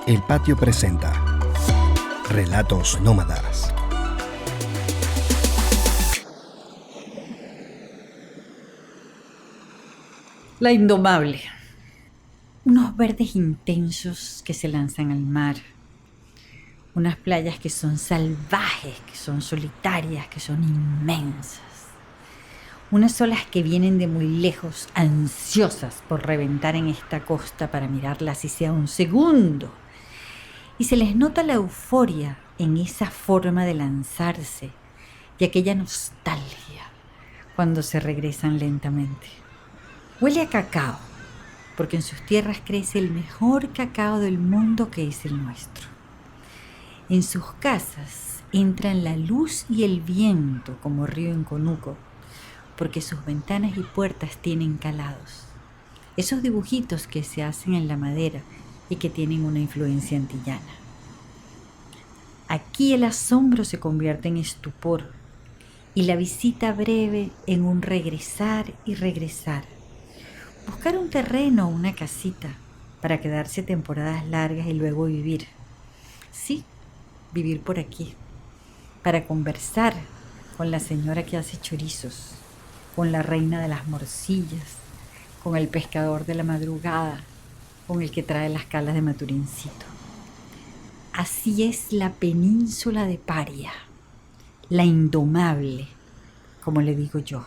El Patio presenta Relatos Nómadas. La Indomable. Unos verdes intensos que se lanzan al mar. Unas playas que son salvajes, que son solitarias, que son inmensas. Unas olas que vienen de muy lejos, ansiosas por reventar en esta costa para mirarla así sea un segundo. Y se les nota la euforia en esa forma de lanzarse y aquella nostalgia cuando se regresan lentamente. Huele a cacao, porque en sus tierras crece el mejor cacao del mundo, que es el nuestro. En sus casas entran la luz y el viento como río en conuco, porque sus ventanas y puertas tienen calados. Esos dibujitos que se hacen en la madera y que tienen una influencia antillana. Aquí el asombro se convierte en estupor y la visita breve en un regresar y regresar. Buscar un terreno o una casita para quedarse temporadas largas y luego vivir. Sí, vivir por aquí. Para conversar con la señora que hace chorizos, con la reina de las morcillas, con el pescador de la madrugada, con el que trae las calas de Maturincito. Así es la península de Paria, la Indomable, como le digo yo.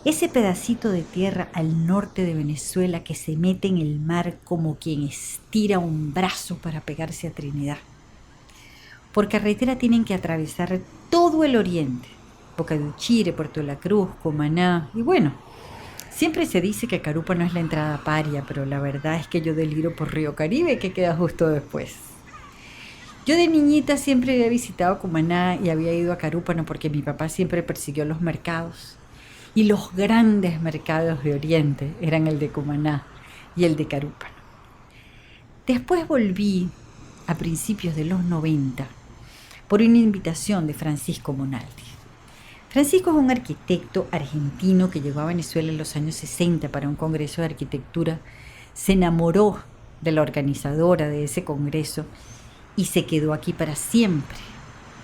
Ese pedacito de tierra al norte de Venezuela que se mete en el mar como quien estira un brazo para pegarse a Trinidad. Por carretera tienen que atravesar todo el oriente, Boca de Uchire, Puerto de la Cruz, Cumaná, y bueno, siempre se dice que Carúpano es la entrada a Paria, pero la verdad es que yo deliro por Río Caribe, que queda justo después. Yo de niñita siempre había visitado Cumaná y había ido a Carúpano porque mi papá siempre persiguió los mercados. Y los grandes mercados de Oriente eran el de Cumaná y el de Carúpano. Después volví a principios de los 90 por una invitación de Francisco Monaldi. Francisco es un arquitecto argentino que llegó a Venezuela en los años 60 para un congreso de arquitectura. Se enamoró de la organizadora de ese congreso y se quedó aquí para siempre,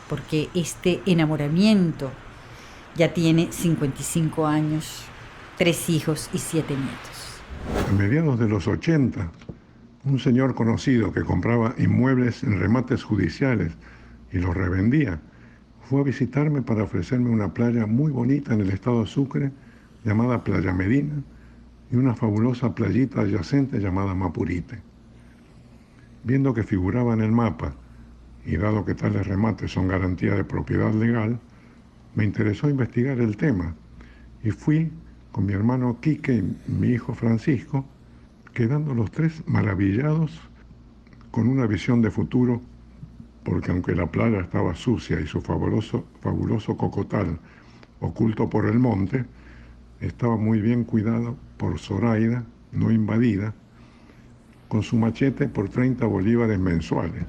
porque este enamoramiento ya tiene 55 años, 3 hijos y 7 nietos. A mediados de los 80, un señor conocido que compraba inmuebles en remates judiciales y los revendía, fue a visitarme para ofrecerme una playa muy bonita en el estado de Sucre, llamada Playa Medina, y una fabulosa playita adyacente llamada Mapurite. Viendo que figuraba en el mapa, y dado que tales remates son garantía de propiedad legal, me interesó investigar el tema, y fui con mi hermano Quique y mi hijo Francisco, quedando los tres maravillados con una visión de futuro, porque aunque la playa estaba sucia y su fabuloso cocotal oculto por el monte, estaba muy bien cuidado por Zoraida, no invadida, con su machete por 30 bolívares mensuales.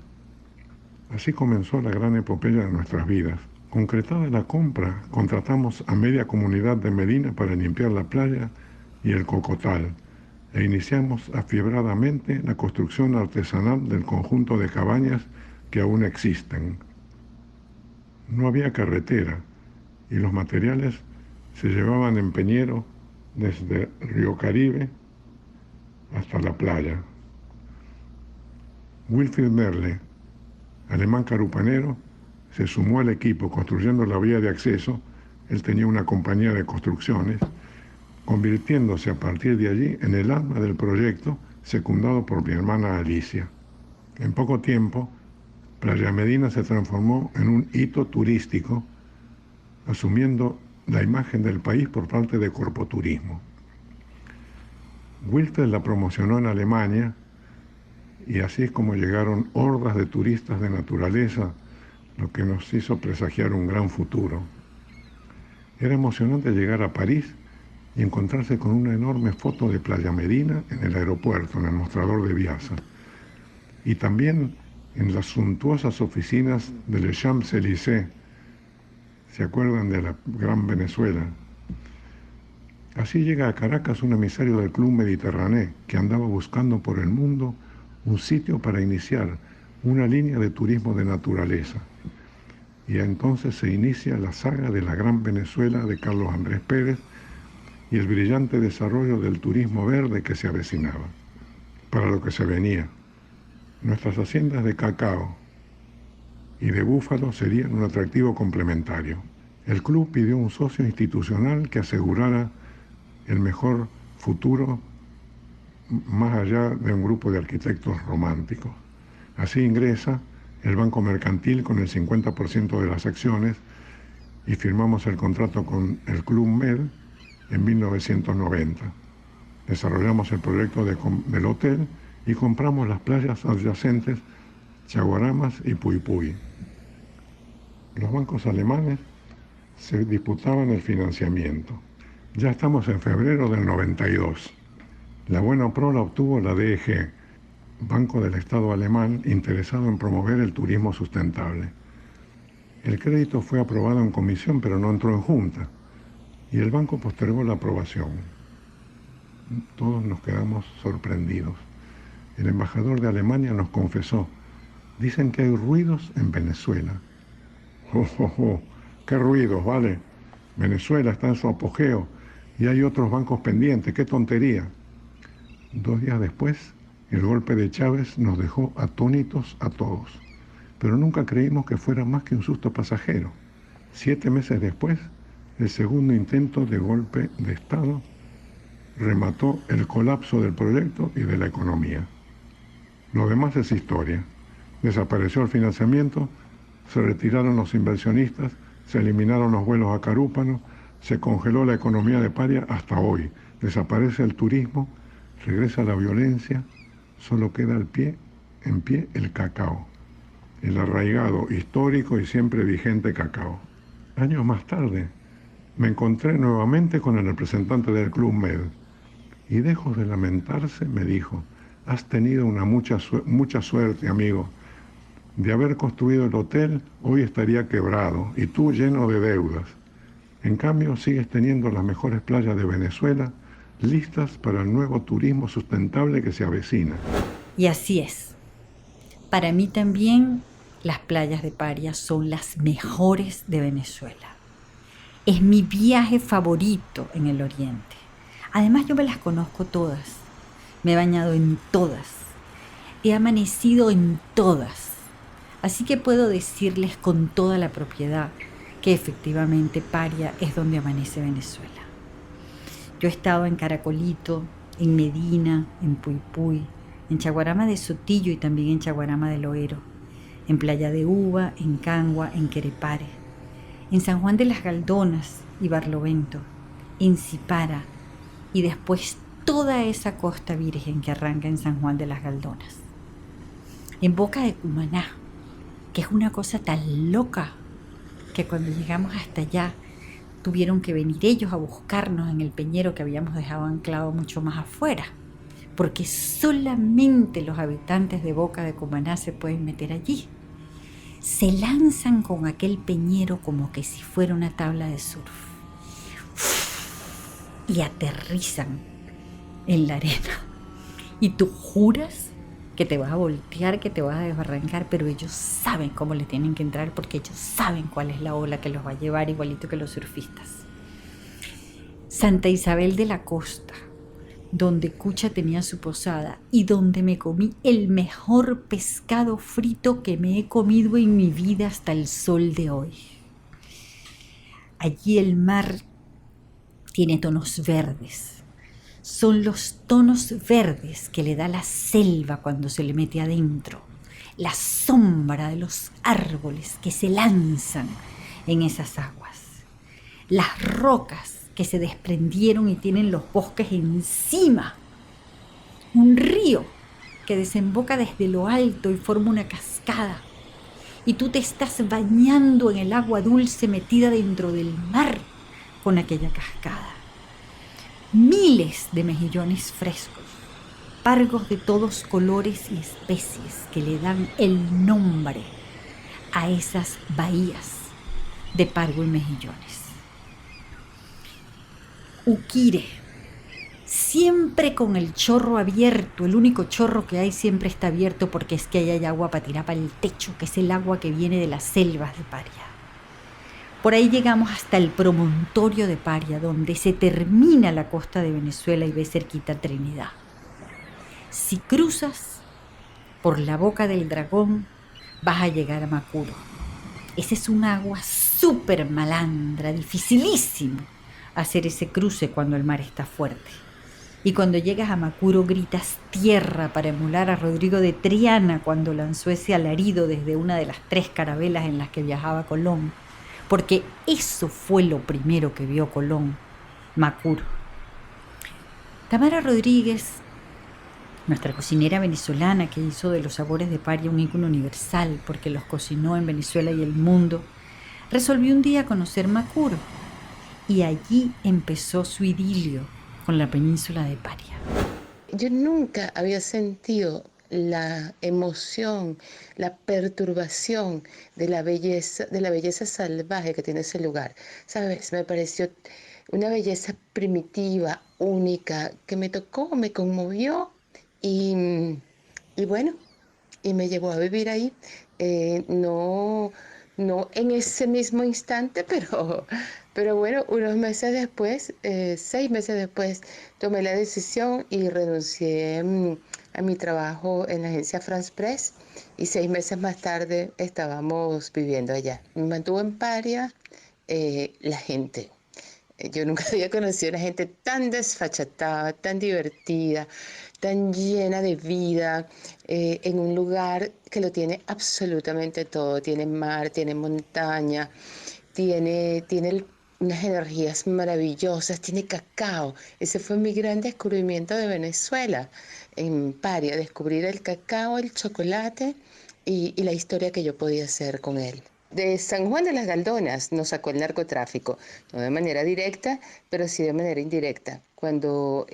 Así comenzó la gran epopeya de nuestras vidas. Concretada la compra, contratamos a media comunidad de Medina para limpiar la playa y el cocotal, e iniciamos afiebradamente la construcción artesanal del conjunto de cabañas que aún existen. No había carretera y los materiales se llevaban en peñero desde Río Caribe hasta la playa. Wilfried Merle, alemán carupanero, se sumó al equipo construyendo la vía de acceso. Él tenía una compañía de construcciones, convirtiéndose a partir de allí en el alma del proyecto, secundado por mi hermana Alicia. En poco tiempo, Playa Medina se transformó en un hito turístico, asumiendo la imagen del país por parte de Corpoturismo. Wilfried la promocionó en Alemania, y así es como llegaron hordas de turistas de naturaleza, lo que nos hizo presagiar un gran futuro. Era emocionante llegar a París y encontrarse con una enorme foto de Playa Medina en el aeropuerto, en el mostrador de Biasa, y también en las suntuosas oficinas del Champs-Élysées. ¿Se acuerdan de la Gran Venezuela? Así llega a Caracas un emisario del Club Mediterráneo que andaba buscando por el mundo un sitio para iniciar una línea de turismo de naturaleza. Y entonces se inicia la saga de la Gran Venezuela de Carlos Andrés Pérez y el brillante desarrollo del turismo verde que se avecinaba. Para lo que se venía, nuestras haciendas de cacao y de búfalo serían un atractivo complementario. El club pidió un socio institucional que asegurara el mejor futuro más allá de un grupo de arquitectos románticos. Así ingresa el Banco Mercantil con el 50% de las acciones y firmamos el contrato con el Club Med en 1990. Desarrollamos el proyecto del hotel y compramos las playas adyacentes Chaguaramas y Puypuy. Los bancos alemanes se disputaban el financiamiento. Ya estamos en febrero del 92. La Buena Pro la obtuvo la DEG, Banco del Estado alemán interesado en promover el turismo sustentable. El crédito fue aprobado en comisión, pero no entró en junta, y el banco postergó la aprobación. Todos nos quedamos sorprendidos. El embajador de Alemania nos confesó: dicen que hay ruidos en Venezuela. ¡Oh, oh, oh! ¡Qué ruidos, vale! Venezuela está en su apogeo y hay otros bancos pendientes. ¡Qué tontería! 2 días después, el golpe de Chávez nos dejó atónitos a todos, pero nunca creímos que fuera más que un susto pasajero. 7 meses después, el segundo intento de golpe de Estado remató el colapso del proyecto y de la economía. Lo demás es historia. Desapareció el financiamiento, se retiraron los inversionistas, se eliminaron los vuelos a Carúpano, se congeló la economía de Paria hasta hoy. Desaparece el turismo, regresa la violencia, solo queda en pie el cacao, el arraigado, histórico y siempre vigente cacao. Años más tarde, me encontré nuevamente con el representante del Club Med y, lejos de lamentarse, me dijo: has tenido mucha suerte, amigo. De haber construido el hotel, hoy estaría quebrado y tú lleno de deudas. En cambio, sigues teniendo las mejores playas de Venezuela listas para el nuevo turismo sustentable que se avecina. Y así es. Para mí también las playas de Paria son las mejores de Venezuela. Es mi viaje favorito en el Oriente. Además, yo me las conozco todas. Me he bañado en todas. He amanecido en todas. Así que puedo decirles con toda la propiedad que efectivamente Paria es donde amanece Venezuela. Yo he estado en Caracolito, en Medina, en Puypuy, en Chaguarama de Sotillo y también en Chaguarama de Loero, en Playa de Uva, en Cangua, en Querepare, en San Juan de las Galdonas y Barlovento, en Cipara y después toda esa costa virgen que arranca en San Juan de las Galdonas. En Boca de Cumaná, que es una cosa tan loca que cuando llegamos hasta allá tuvieron que venir ellos a buscarnos en el peñero que habíamos dejado anclado mucho más afuera, porque solamente los habitantes de Boca de Cumaná se pueden meter allí. Se lanzan con aquel peñero como que si fuera una tabla de surf y aterrizan en la arena. Y tú juras que te vas a voltear, que te vas a desbarrancar, pero ellos saben cómo le tienen que entrar porque ellos saben cuál es la ola que los va a llevar, igualito que los surfistas. Santa Isabel de la Costa, donde Cucha tenía su posada y donde me comí el mejor pescado frito que me he comido en mi vida hasta el sol de hoy. Allí el mar tiene tonos verdes. Son los tonos verdes que le da la selva cuando se le mete adentro, la sombra de los árboles que se lanzan en esas aguas, las rocas que se desprendieron y tienen los bosques encima, un río que desemboca desde lo alto y forma una cascada, y tú te estás bañando en el agua dulce metida dentro del mar con aquella cascada. Miles de mejillones frescos, pargos de todos colores y especies que le dan el nombre a esas bahías de pargo y mejillones. Uquire, siempre con el chorro abierto. El único chorro que hay siempre está abierto porque es que ahí hay agua para tirar para el techo, que es el agua que viene de las selvas de Paria. Por ahí llegamos hasta el promontorio de Paria, donde se termina la costa de Venezuela y ves cerquita Trinidad. Si cruzas por la Boca del Dragón, vas a llegar a Macuro. Ese es un agua súper malandra, dificilísimo hacer ese cruce cuando el mar está fuerte. Y cuando llegas a Macuro gritas tierra para emular a Rodrigo de Triana cuando lanzó ese alarido desde una de las 3 carabelas en las que viajaba Colón. Porque eso fue lo primero que vio Colón, Macuro. Tamara Rodríguez, nuestra cocinera venezolana que hizo de los sabores de Paria un ícono universal porque los cocinó en Venezuela y el mundo, resolvió un día conocer Macuro y allí empezó su idilio con la península de Paria. Yo nunca había sentido la emoción, la perturbación de la belleza salvaje que tiene ese lugar. ¿Sabes? Me pareció una belleza primitiva, única, que me tocó, me conmovió y bueno, y me llevó a vivir ahí. No en ese mismo instante, pero bueno, unos meses después, 6 meses después, tomé la decisión y renuncié a mi trabajo en la agencia France Press y 6 meses más tarde estábamos viviendo allá. Me mantuvo en Paria la gente. Yo nunca había conocido a una gente tan desfachatada, tan divertida, tan llena de vida, en un lugar que lo tiene absolutamente todo. Tiene mar, tiene montaña, tiene unas energías maravillosas, tiene cacao. Ese fue mi gran descubrimiento de Venezuela, en Paria, descubrir el cacao, el chocolate y la historia que yo podía hacer con él. De San Juan de las Galdonas nos sacó el narcotráfico, no de manera directa, pero sí de manera indirecta. Cuando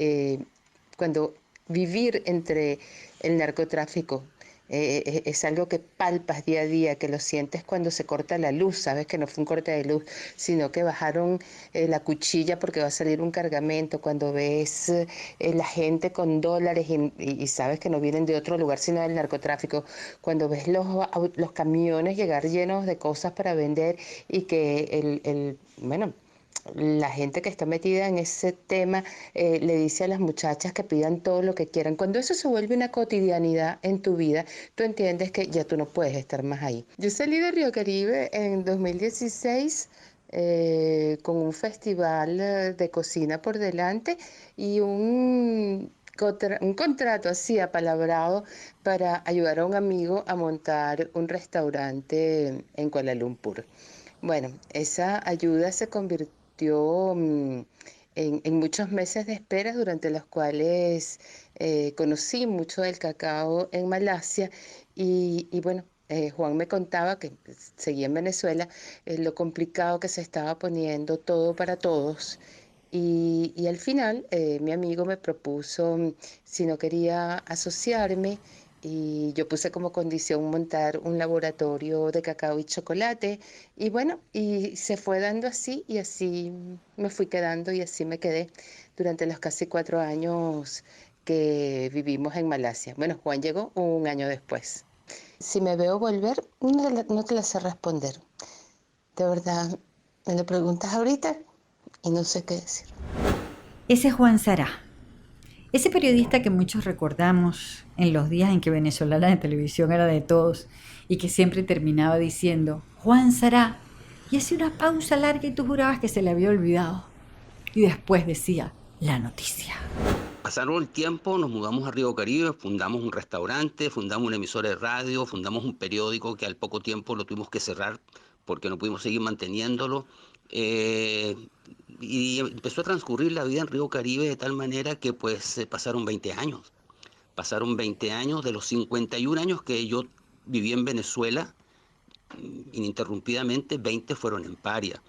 vivir entre el narcotráfico es algo que palpas día a día, que lo sientes cuando se corta la luz, sabes que no fue un corte de luz, sino que bajaron la cuchilla porque va a salir un cargamento, cuando ves la gente con dólares y sabes que no vienen de otro lugar sino del narcotráfico, cuando ves los camiones llegar llenos de cosas para vender y que la gente que está metida en ese tema le dice a las muchachas que pidan todo lo que quieran. Cuando eso se vuelve una cotidianidad en tu vida, tú entiendes que ya tú no puedes estar más ahí. Yo salí de Río Caribe en 2016 con un festival de cocina por delante y un contrato así apalabrado para ayudar a un amigo a montar un restaurante en Kuala Lumpur. Bueno, esa ayuda se convirtió en muchos meses de espera durante los cuales conocí mucho del cacao en Malasia y bueno, Juan me contaba que seguía en Venezuela, lo complicado que se estaba poniendo todo para todos. Y al final mi amigo me propuso si no quería asociarme y yo puse como condición montar un laboratorio de cacao y chocolate y bueno, y se fue dando así y así me fui quedando y así me quedé durante los casi 4 años que vivimos en Malasia. Bueno, Juan llegó un año después. Si me veo volver, no te la sé responder. De verdad, me lo preguntas ahorita y no sé qué decir. Ese es Juan Sará, ese periodista que muchos recordamos en los días en que Venezolana de Televisión era de todos y que siempre terminaba diciendo Juan Sará y hacía una pausa larga y tú jurabas que se le había olvidado y después decía la noticia. Pasaron el tiempo, nos mudamos a Río Caribe, fundamos un restaurante, fundamos una emisora de radio, fundamos un periódico que al poco tiempo lo tuvimos que cerrar porque no pudimos seguir manteniéndolo. Y empezó a transcurrir la vida en Río Caribe de tal manera que pues pasaron 20 años. Pasaron 20 años, de los 51 años que yo viví en Venezuela, ininterrumpidamente, 20 fueron en Paria.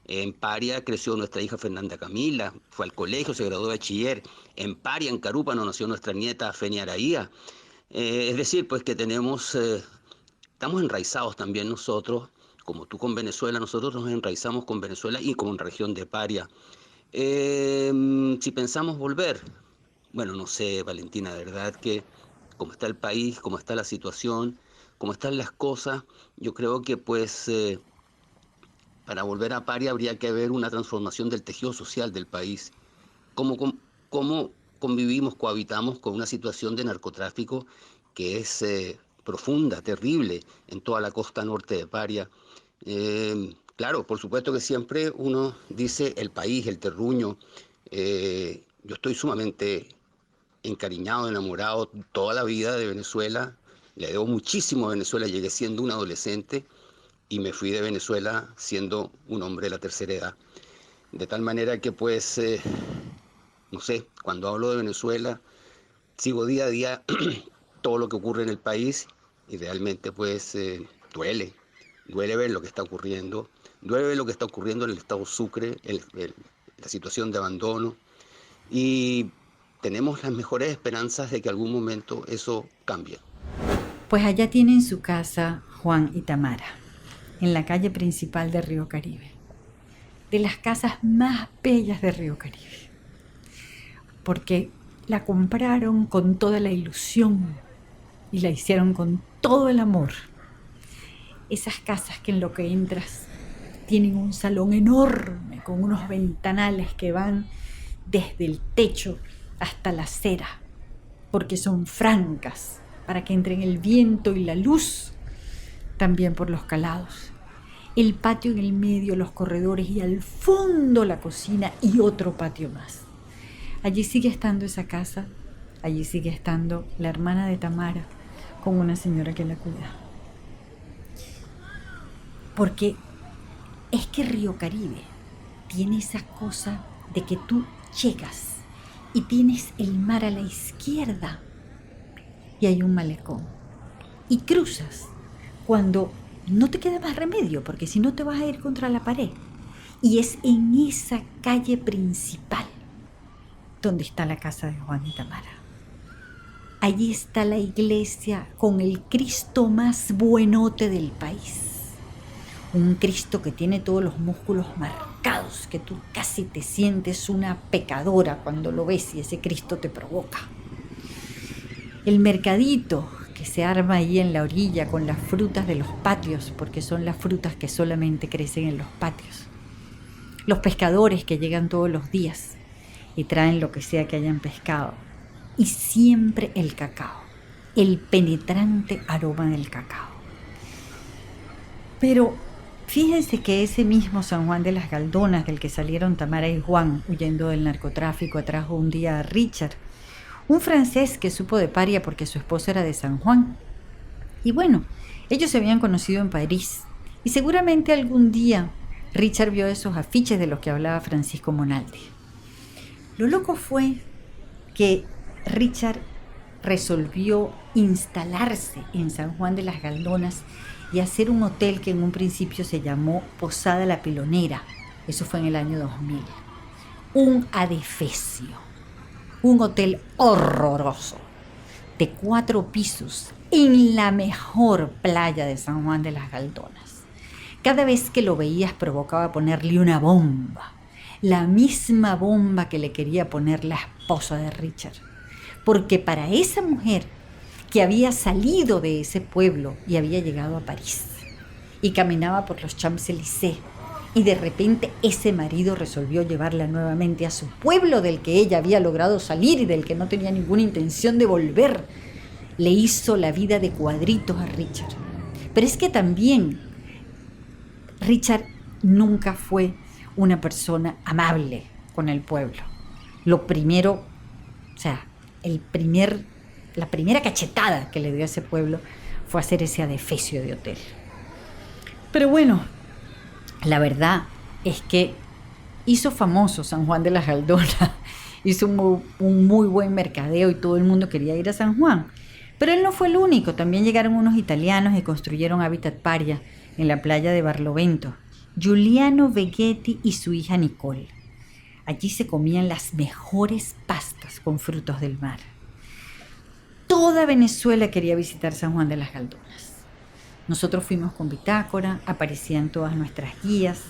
En Paria creció nuestra hija Fernanda Camila, fue al colegio, se graduó de bachiller. En Paria, en Carúpano, nació nuestra nieta Fenia Araía. Es decir, pues que estamos enraizados también nosotros, como tú con Venezuela, nosotros nos enraizamos con Venezuela y con la región de Paria. Si pensamos volver, Bueno, no sé, Valentina, de verdad que como está el país, como está la situación, como están las cosas, yo creo que pues para volver a Paria habría que ver una transformación del tejido social del país. ¿Cómo, cómo convivimos, cohabitamos con una situación de narcotráfico que es profunda, terrible en toda la costa norte de Paria? Claro, por supuesto que siempre uno dice el país, el terruño. Yo estoy sumamente encariñado, enamorado toda la vida de Venezuela. Le debo muchísimo a Venezuela. Llegué siendo un adolescente y me fui de Venezuela siendo un hombre de la tercera edad. De tal manera que pues, no sé, cuando hablo de Venezuela, sigo día a día todo lo que ocurre en el país y realmente pues duele. Duele ver lo que está ocurriendo. Duele ver lo que está ocurriendo en el estado Sucre, la situación de abandono. Y tenemos las mejores esperanzas de que algún momento eso cambie. Pues allá tienen su casa Juan y Tamara, en la calle principal de Río Caribe, de las casas más bellas de Río Caribe, porque la compraron con toda la ilusión y la hicieron con todo el amor. Esas casas que en lo que entras tienen un salón enorme con unos ventanales que van desde el techo hasta la acera, porque son francas para que entren el viento y la luz, también por los calados. El patio en el medio, los corredores y al fondo la cocina y otro patio más. Allí sigue estando esa casa, allí sigue estando la hermana de Tamara con una señora que la cuida. Porque es que Río Caribe tiene esa cosa de que tú llegas y tienes el mar a la izquierda y hay un malecón. Y cruzas cuando no te queda más remedio, porque si no te vas a ir contra la pared. Y es en esa calle principal donde está la casa de Juan y Tamara. Allí está la iglesia con el Cristo más buenote del país. Un Cristo que tiene todos los músculos marcados, que tú casi te sientes una pecadora cuando lo ves y ese Cristo te provoca. El mercadito que se arma ahí en la orilla con las frutas de los patios, porque son las frutas que solamente crecen en los patios. Los pescadores que llegan todos los días y traen lo que sea que hayan pescado. Y siempre el cacao, el penetrante aroma del cacao. Pero fíjense que ese mismo San Juan de las Galdonas del que salieron Tamara y Juan huyendo del narcotráfico atrajo un día a Richard, un francés que supo de Paria porque su esposa era de San Juan. Y bueno, ellos se habían conocido en París y seguramente algún día Richard vio esos afiches de los que hablaba Francisco Monaldi. Lo loco fue que Richard resolvió instalarse en San Juan de las Galdonas y hacer un hotel que en un principio se llamó Posada La Pilonera. Eso fue en el año 2000. Un adefesio, un hotel horroroso, de 4 pisos, en la mejor playa de San Juan de las Galdonas. Cada vez que lo veías provocaba ponerle una bomba, la misma bomba que le quería poner la esposa de Richard. Porque para esa mujer que había salido de ese pueblo y había llegado a París y caminaba por los Champs-Élysées y de repente ese marido resolvió llevarla nuevamente a su pueblo del que ella había logrado salir y del que no tenía ninguna intención de volver, le hizo la vida de cuadritos a Richard. Pero es que también Richard nunca fue una persona amable con el pueblo. Lo primero, la primera cachetada que le dio a ese pueblo fue hacer ese adefesio de hotel. Pero bueno, la verdad es que hizo famoso San Juan de las Galdonas, hizo un muy buen mercadeo y todo el mundo quería ir a San Juan. Pero él no fue el único, también llegaron unos italianos y construyeron Habitat Paria en la playa de Barlovento, Giuliano Veghetti y su hija Nicole. Allí se comían las mejores pastas con frutos del mar. Toda Venezuela quería visitar San Juan de las Galdonas. Nosotros fuimos con bitácora, aparecían todas nuestras guías.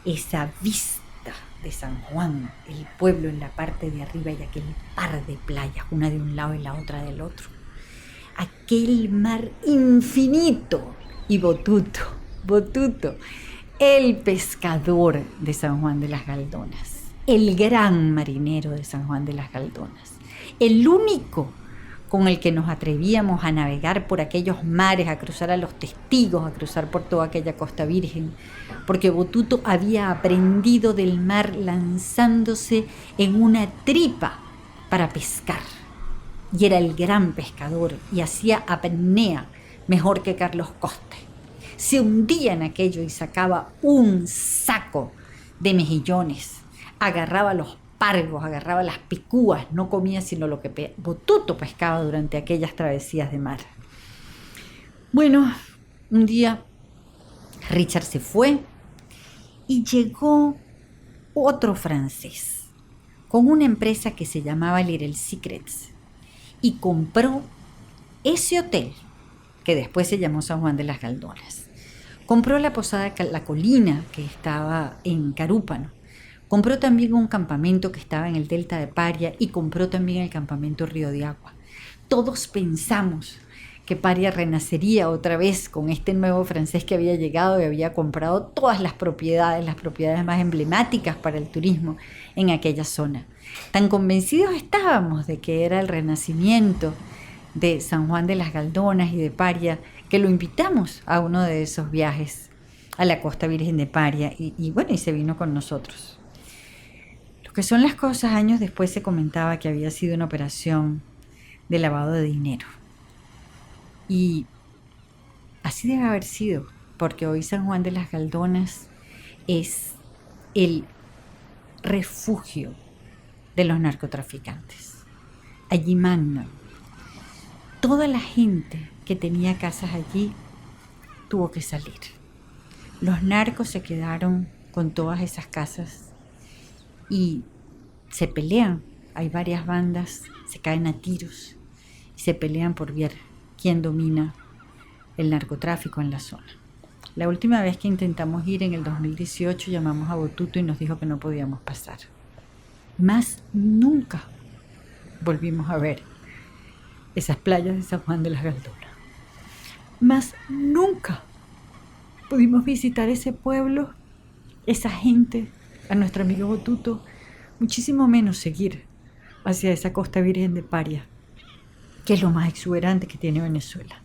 Esa vista vista de San Juan, el pueblo en la parte de arriba y aquel par de playas, una de un lado y la otra del otro. Aquel mar infinito y Botuto, el pescador de San Juan de las Galdonas, el gran marinero de San Juan de las Galdonas, el único con el que nos atrevíamos a navegar por aquellos mares, a cruzar a los Testigos, a cruzar por toda aquella Costa Virgen, porque Botuto había aprendido del mar lanzándose en una tripa para pescar. Y era el gran pescador y hacía apnea mejor que Carlos Coste. Se hundía en aquello y sacaba un saco de mejillones, agarraba los pargos, agarraba las picúas, no comía sino lo que Botuto pescaba durante aquellas travesías de mar. Bueno, un día Richard se fue y llegó otro francés con una empresa que se llamaba Little Secrets y compró ese hotel que después se llamó San Juan de las Galdonas. Compró la posada La Colina, que estaba en Carúpano. Compró también un campamento que estaba en el delta de Paria y compró también el campamento Río de Agua. Todos pensamos que Paria renacería otra vez con este nuevo francés que había llegado y había comprado todas las propiedades más emblemáticas para el turismo en aquella zona. Tan convencidos estábamos de que era el renacimiento de San Juan de las Galdonas y de Paria, que lo invitamos a uno de esos viajes a la Costa Virgen de Paria y se vino con nosotros. Lo que son las cosas, años después se comentaba que había sido una operación de lavado de dinero. Y así debe haber sido, porque hoy San Juan de las Galdonas es el refugio de los narcotraficantes. Allí mandan. Toda la gente que tenía casas allí tuvo que salir. Los narcos se quedaron con todas esas casas y se pelean. Hay varias bandas, se caen a tiros y se pelean por ver quién domina el narcotráfico en la zona. La última vez que intentamos ir en el 2018 llamamos a Botuto y nos dijo que no podíamos pasar. Más nunca volvimos a ver esas playas de San Juan de las Galdonas. Más nunca pudimos visitar ese pueblo, esa gente, a nuestro amigo Botuto, muchísimo menos seguir hacia esa Costa Virgen de Paria, que es lo más exuberante que tiene Venezuela.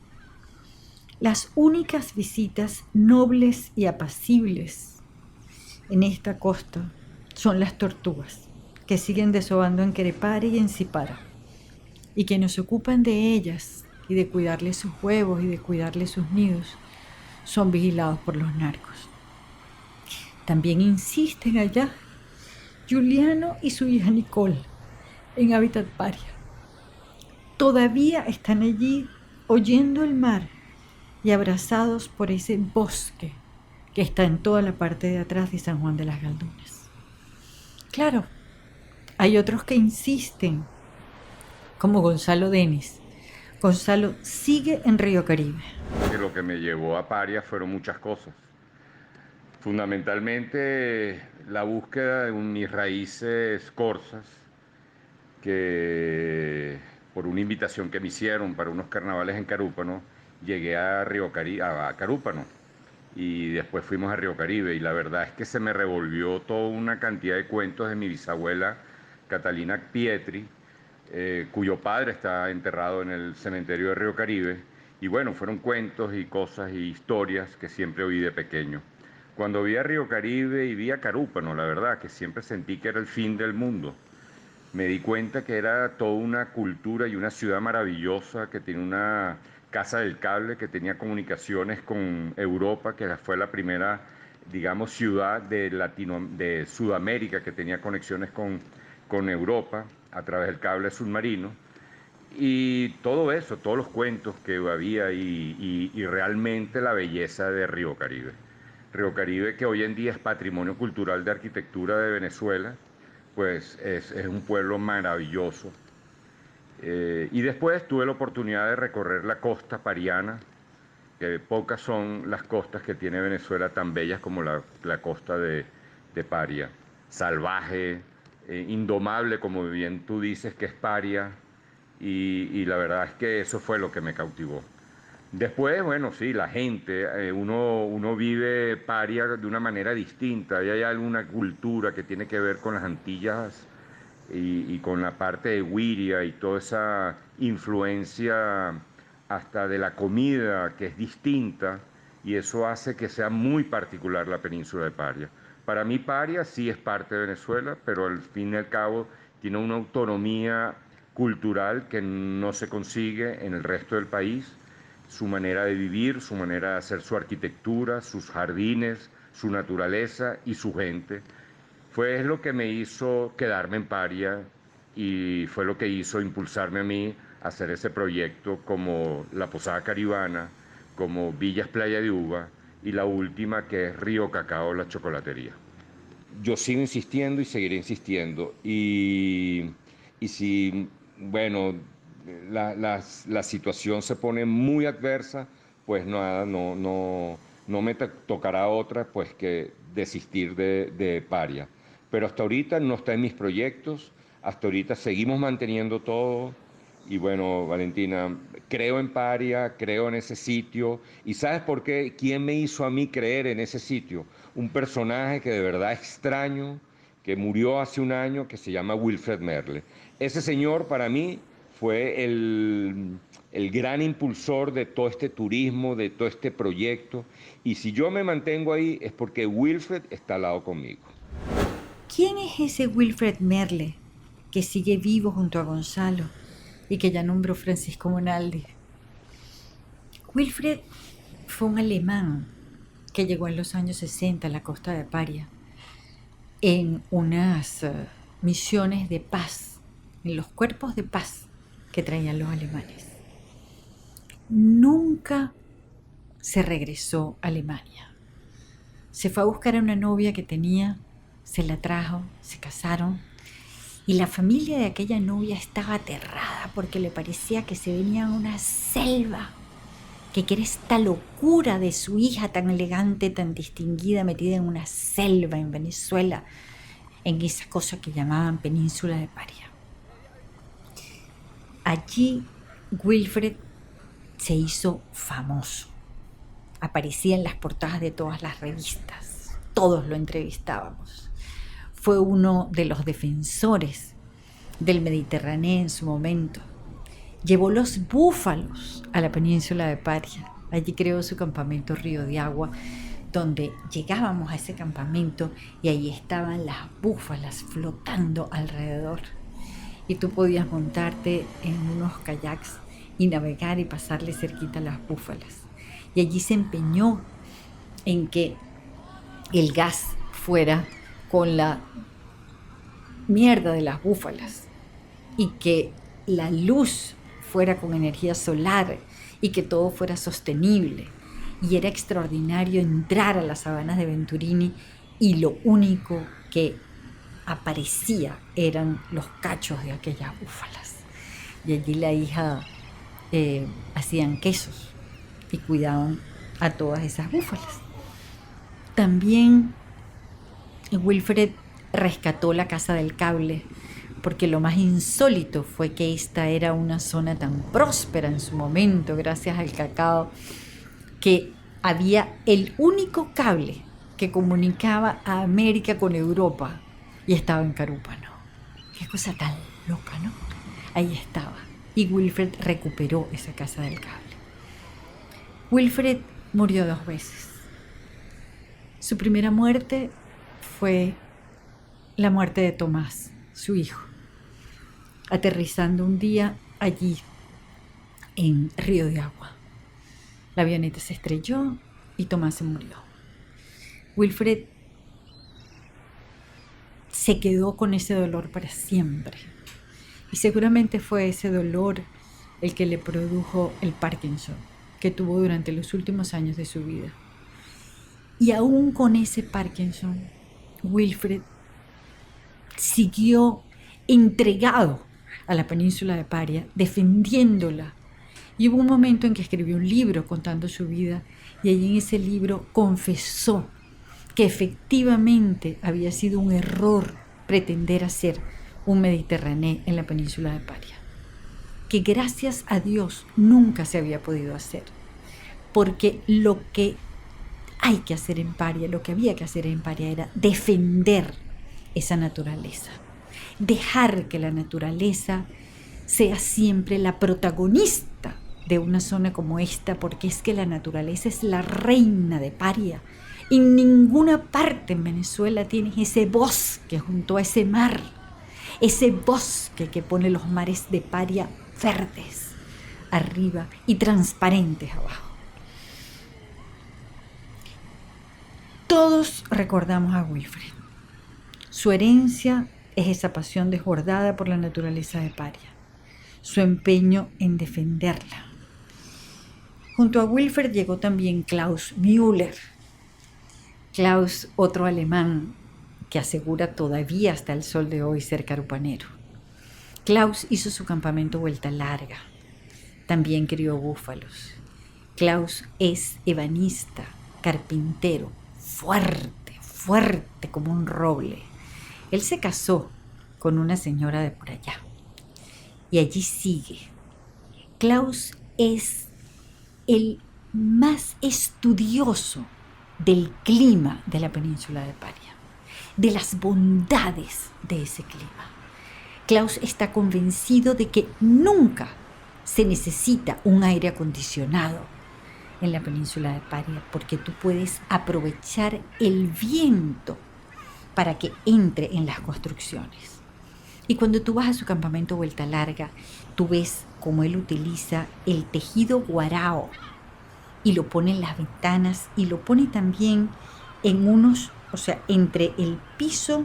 Las únicas visitas nobles y apacibles en esta costa son las tortugas, que siguen desovando en Querepare y en Cipara, y quienes se ocupan de ellas y de cuidarles sus huevos y de cuidarles sus nidos son vigilados por los narcos. También insisten allá Juliano y su hija Nicole en Hábitat Paria. Todavía están allí oyendo el mar y abrazados por ese bosque que está en toda la parte de atrás de San Juan de las Galdonas. Claro, hay otros que insisten, como Gonzalo Denis. Gonzalo sigue en Río Caribe. Lo que me llevó a Paria fueron muchas cosas. Fundamentalmente la búsqueda de mis raíces corsas, que por una invitación que me hicieron para unos carnavales en Carúpano, llegué a Carúpano y después fuimos a Río Caribe y la verdad es que se me revolvió toda una cantidad de cuentos de mi bisabuela Catalina Pietri, cuyo padre está enterrado en el cementerio de Río Caribe. Y bueno, fueron cuentos y cosas y historias que siempre oí de pequeño. Cuando vi a Río Caribe y vi a Carúpano, la verdad que siempre sentí que era el fin del mundo. Me di cuenta que era toda una cultura y una ciudad maravillosa, que tiene una casa del cable, que tenía comunicaciones con Europa, que fue la primera, digamos, ciudad de Sudamérica que tenía conexiones con Europa a través del cable submarino. Y todo eso, todos los cuentos que había y realmente la belleza de Río Caribe. Río Caribe, que hoy en día es patrimonio cultural de arquitectura de Venezuela, pues es un pueblo maravilloso. Y después tuve la oportunidad de recorrer la costa pariana, que pocas son las costas que tiene Venezuela tan bellas como la costa de Paria. salvaje, indomable, como bien tú dices, que es Paria, y la verdad es que eso fue lo que me cautivó. Después, bueno, sí, la gente, uno vive Paria de una manera distinta, y hay alguna cultura que tiene que ver con las Antillas y con la parte de Wiria y toda esa influencia hasta de la comida que es distinta, y eso hace que sea muy particular la península de Paria. Para mí Paria sí es parte de Venezuela, pero al fin y al cabo tiene una autonomía cultural que no se consigue en el resto del país. Su manera de vivir, su manera de hacer su arquitectura, sus jardines, su naturaleza y su gente. Fue lo que me hizo quedarme en Paria y fue lo que hizo impulsarme a mí a hacer ese proyecto como la Posada Caribana, como Villas Playa de Uva y la última que es Río Cacao, la chocolatería. Yo sigo insistiendo y seguiré insistiendo y si, bueno, la situación se pone muy adversa, pues nada, no me tocará otra pues que desistir de Paria. Pero hasta ahorita no está en mis proyectos, hasta ahorita seguimos manteniendo todo. Y bueno, Valentina, creo en Paria, creo en ese sitio. ¿Y sabes por qué? ¿Quién me hizo a mí creer en ese sitio? Un personaje que de verdad extraño, que murió hace un año, que se llama Wilfred Merle. Ese señor para mí fue el gran impulsor de todo este turismo, de todo este proyecto. Y si yo me mantengo ahí es porque Wilfred está al lado conmigo. ¿Quién es ese Wilfred Merle que sigue vivo junto a Gonzalo y que ya nombró Francisco Monaldi? Wilfred fue un alemán que llegó en los años 60 a la costa de Paria en unas misiones de paz, en los cuerpos de paz que traían los alemanes. Nunca se regresó a Alemania. Se fue a buscar a una novia que tenía, se la trajo, se casaron y la familia de aquella novia estaba aterrada porque le parecía que se venía una selva, que era esta locura de su hija tan elegante, tan distinguida, metida en una selva en Venezuela, en esa cosa que llamaban Península de Paria. Allí Wilfred se hizo famoso. Aparecía en las portadas de todas las revistas. Todos lo entrevistábamos. Fue uno de los defensores del Mediterráneo en su momento. Llevó los búfalos a la península de Paria. Allí creó su campamento Río de Agua, donde llegábamos a ese campamento y ahí estaban las búfalas flotando alrededor. Y tú podías montarte en unos kayaks y navegar y pasarle cerquita a las búfalas. Y allí se empeñó en que el gas fuera con la mierda de las búfalas y que la luz fuera con energía solar y que todo fuera sostenible. Y era extraordinario entrar a las sabanas de Venturini y lo único que aparecía eran los cachos de aquellas búfalas. Y allí la hija hacían quesos y cuidaban a todas esas búfalas. También Wilfred rescató la Casa del Cable, porque lo más insólito fue que esta era una zona tan próspera en su momento, gracias al cacao, que había el único cable que comunicaba a América con Europa y estaba en Carúpano. Qué cosa tan loca, ¿no? Ahí estaba. Y Wilfred recuperó esa Casa del Cable. Wilfred murió 2 veces. Su primera muerte fue la muerte de Tomás, su hijo, aterrizando un día allí en Río de Agua. La avioneta se estrelló y Tomás se murió. Wilfred se quedó con ese dolor para siempre. Y seguramente fue ese dolor el que le produjo el Parkinson que tuvo durante los últimos años de su vida. Y aún con ese Parkinson, Wilfred siguió entregado a la península de Paria, defendiéndola. Y hubo un momento en que escribió un libro contando su vida y allí en ese libro confesó que efectivamente había sido un error pretender hacer un Mediterráneo en la península de Paria, que gracias a Dios nunca se había podido hacer, porque lo que hay que hacer en Paria, lo que había que hacer en Paria era defender esa naturaleza, dejar que la naturaleza sea siempre la protagonista de una zona como esta, porque es que la naturaleza es la reina de Paria. En ninguna parte en Venezuela tienes ese bosque junto a ese mar, ese bosque que pone los mares de Paria verdes arriba y transparentes abajo. Todos recordamos a Wilfred. Su herencia es esa pasión desbordada por la naturaleza de Paria, su empeño en defenderla. Junto a Wilfred llegó también Klaus Müller. Klaus, otro alemán que asegura todavía hasta el sol de hoy ser carupanero. Klaus hizo su campamento Vuelta Larga. También crió búfalos. Klaus es ebanista, carpintero, fuerte como un roble. Él se casó con una señora de por allá y allí sigue. Klaus es el más estudioso del clima de la península de Paria, de las bondades de ese clima. Klaus está convencido de que nunca se necesita un aire acondicionado en la península de Paria, porque tú puedes aprovechar el viento para que entre en las construcciones. Y cuando tú vas a su campamento Vuelta Larga, tú ves cómo él utiliza el tejido guarao y lo pone en las ventanas y lo pone también en unos, o sea, entre el piso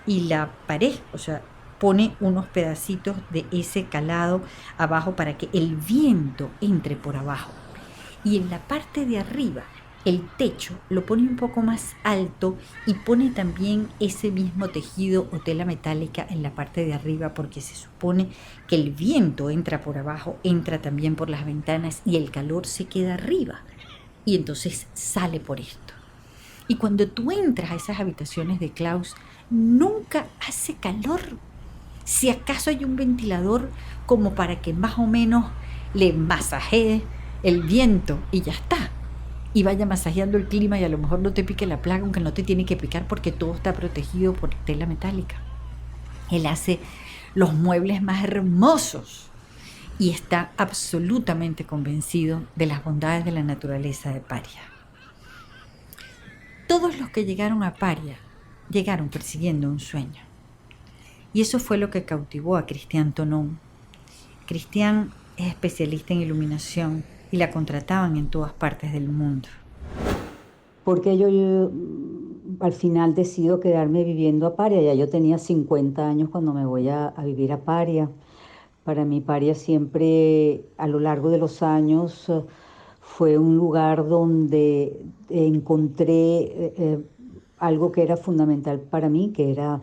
y la pared, o sea, pone unos pedacitos de ese calado abajo para que el viento entre por abajo. Y en la parte de arriba, el techo lo pone un poco más alto y pone también ese mismo tejido o tela metálica en la parte de arriba, porque se supone que el viento entra por abajo, entra también por las ventanas y el calor se queda arriba y entonces sale por esto. Y cuando tú entras a esas habitaciones de Klaus, nunca hace calor. Si acaso hay un ventilador como para que más o menos le masajee el viento y ya está, y vaya masajeando el clima y a lo mejor no te pique la plaga, aunque no te tiene que picar porque todo está protegido por tela metálica. Él hace los muebles más hermosos y está absolutamente convencido de las bondades de la naturaleza de Paria. Todos los que llegaron a Paria llegaron persiguiendo un sueño. Y eso fue lo que cautivó a Christiane Thonon. Christiane es especialista en iluminación y la contrataban en todas partes del mundo. Porque yo al final decido quedarme viviendo a Paria. Ya yo tenía 50 años cuando me voy a vivir a Paria. Para mí Paria siempre, a lo largo de los años, fue un lugar donde encontré algo que era fundamental para mí, que era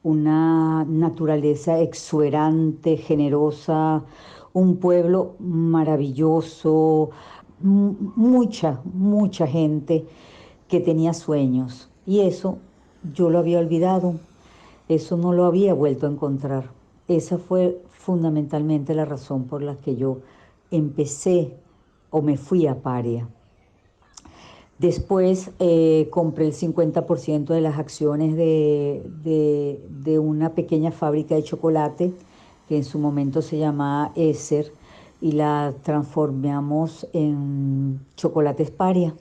una naturaleza exuberante, generosa, un pueblo maravilloso, mucha gente que tenía sueños. Y eso yo lo había olvidado, eso no lo había vuelto a encontrar. Esa fue fundamentalmente la razón por la que yo empecé o me fui a Paria. Después compré el 50% de las acciones de una pequeña fábrica de chocolate que en su momento se llamaba Esser, y la transformamos en Chocolates Paria.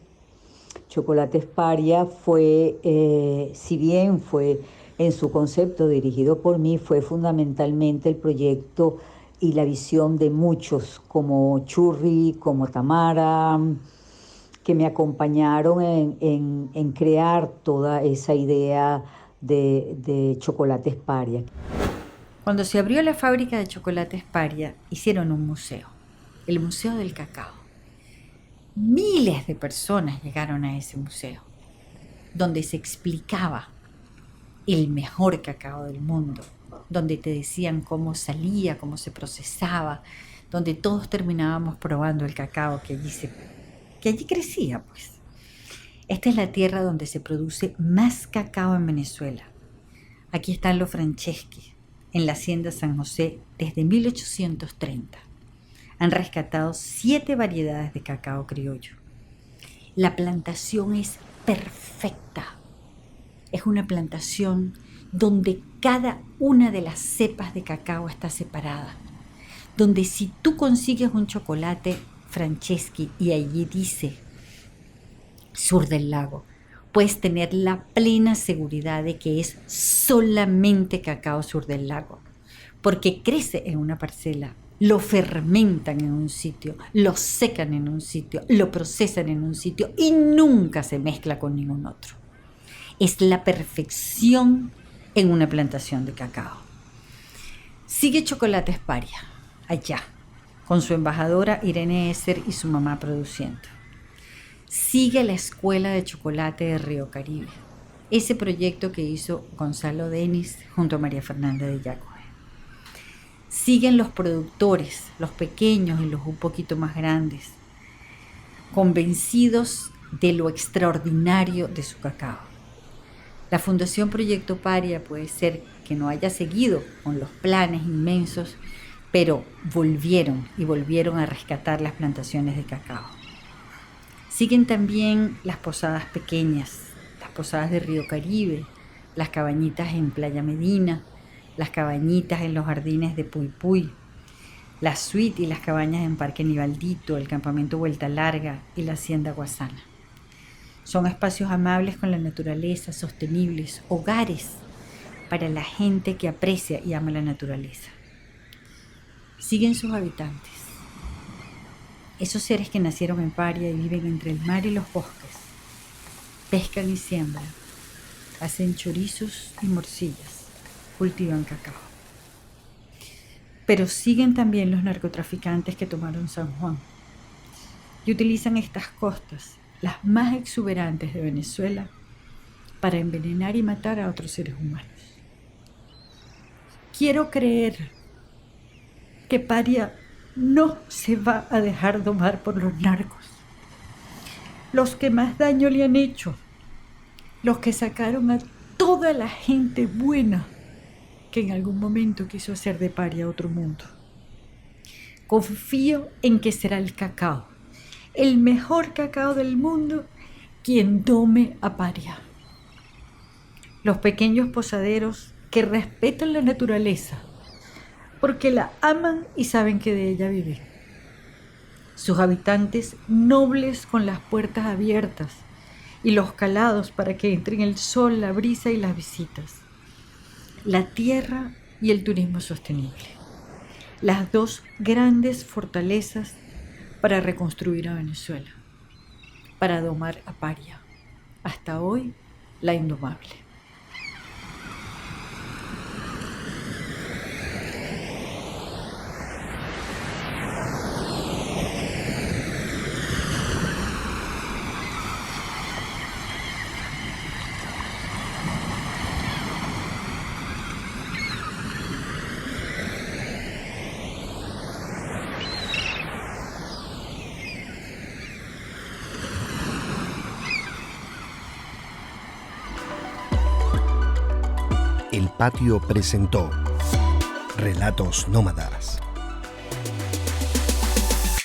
Chocolates Paria fue, si bien fue en su concepto dirigido por mí, fue fundamentalmente el proyecto y la visión de muchos, como Churri, como Tamara, que me acompañaron en crear toda esa idea de Chocolates Paria. Cuando se abrió la fábrica de Chocolates Paria, hicieron un museo, el Museo del Cacao. Miles de personas llegaron a ese museo, donde se explicaba el mejor cacao del mundo, donde te decían cómo salía, cómo se procesaba, donde todos terminábamos probando el cacao que allí crecía, pues. Esta es la tierra donde se produce más cacao en Venezuela. Aquí están los Franceschi, en la hacienda San José desde 1830. Han rescatado 7 variedades de cacao criollo. La plantación es perfecta. Es una plantación donde cada una de las cepas de cacao está separada. Donde si tú consigues un chocolate Franceschi y allí dice Sur del Lago, puedes tener la plena seguridad de que es solamente cacao Sur del Lago, porque crece en una parcela, lo fermentan en un sitio, lo secan en un sitio, lo procesan en un sitio y nunca se mezcla con ningún otro. Es la perfección en una plantación de cacao. Sigue Chocolates Paria, allá, con su embajadora Irene Esser y su mamá produciendo. Sigue la Escuela de Chocolate de Río Caribe, ese proyecto que hizo Gonzalo Denis junto a María Fernanda de Yacue. Siguen los productores, los pequeños y los un poquito más grandes, convencidos de lo extraordinario de su cacao. La Fundación Proyecto Paria puede ser que no haya seguido con los planes inmensos, pero volvieron a rescatar las plantaciones de cacao. Siguen también las posadas pequeñas, las posadas de Río Caribe, las cabañitas en Playa Medina, las cabañitas en los jardines de Puy Puy, la suite y las cabañas en Parque Nibaldito, el campamento Vuelta Larga y la hacienda Guasana. Son espacios amables con la naturaleza, sostenibles, hogares para la gente que aprecia y ama la naturaleza. Siguen sus habitantes, esos seres que nacieron en Paria y viven entre el mar y los bosques, pescan y siembran, hacen chorizos y morcillas, cultivan cacao. Pero siguen también los narcotraficantes que tomaron San Juan y utilizan estas costas, las más exuberantes de Venezuela, para envenenar y matar a otros seres humanos. Quiero creer que Paria no se va a dejar domar por los narcos, los que más daño le han hecho, los que sacaron a toda la gente buena que en algún momento quiso hacer de Paria otro mundo. Confío en que será el cacao, el mejor cacao del mundo, quien dome a Paria. Los pequeños posaderos que respetan la naturaleza, porque la aman y saben que de ella viven. Sus habitantes nobles con las puertas abiertas y los calados para que entren el sol, la brisa y las visitas. La tierra y el turismo sostenible. Las dos grandes fortalezas para reconstruir a Venezuela, para domar a Paria. Hasta hoy, la indomable. El Patio presentó Relatos Nómadas.